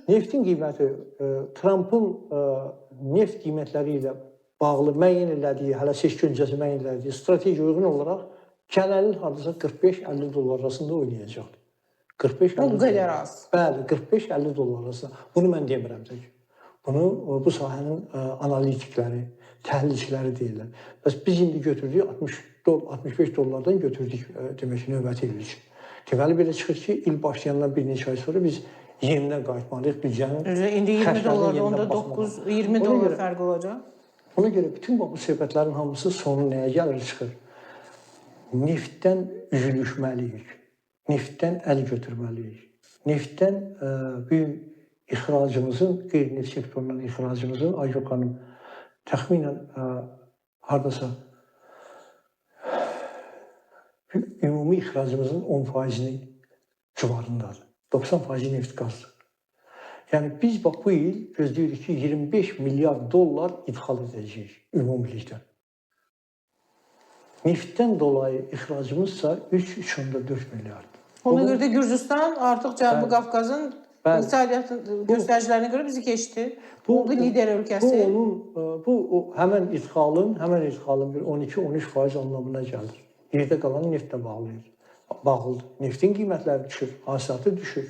neftin qiyməti Trumpın neft qiymətləri ilə bağlı müəyyən elədiyi, hələ seçki öncəsi müəyyən elədiyi stratejiya uyğun olaraq gələnin hardasa 45-50 dollar arasında oynayacaqdır. 45-50 Bu qədər az. Bəli, 45-50 dollar arasında. Bunu mən demirəm tək. Bunu bu sahənin analitikləri, təhlilçiləri deyirlər. Bəs biz indi götürdük 65 dollardan götürdük demək ki, növbəti il üçün. Deməli belə çıxır ki, il başlayandan bir neçə ay sonra biz yerinə qayıtmalıyıq büdcənin. İndi 20 dollarda onda 9-20 dollar fərq olacaq. Ona görə bütün bu söhbətlərin hamısı sonu nəyə gəlir çıxır? Neftdən üzülüşməliyik. Neftdən əl götürməliyik. Neftdən böyük ixracımızın, qeyri-neft sektorundan ixracımızın, Ayşə xanım, təxminən hardasa ümumi ixracımızın 10%-ni civarındadır. 90% neft qazdır. Yəni biz bax bu il gözləyirik ki, 25 milyard dollar idxal edəcəyik ümumilikdə. Neftdən dolayı ixracımızsa 3,4 milyarddır. Ona görə də Gürcüstan artıq Cənubi Qafqazın iqtisadiyyat göstəricilərinə görə bizi keçdi. Oldu lider ölkəsi. Bu həmən idxalın bir 12-13% anlamına gəlir. Yerdə qalan neftlə bağlıdır. Neftin qiymətləri düşür, hasilatı düşür.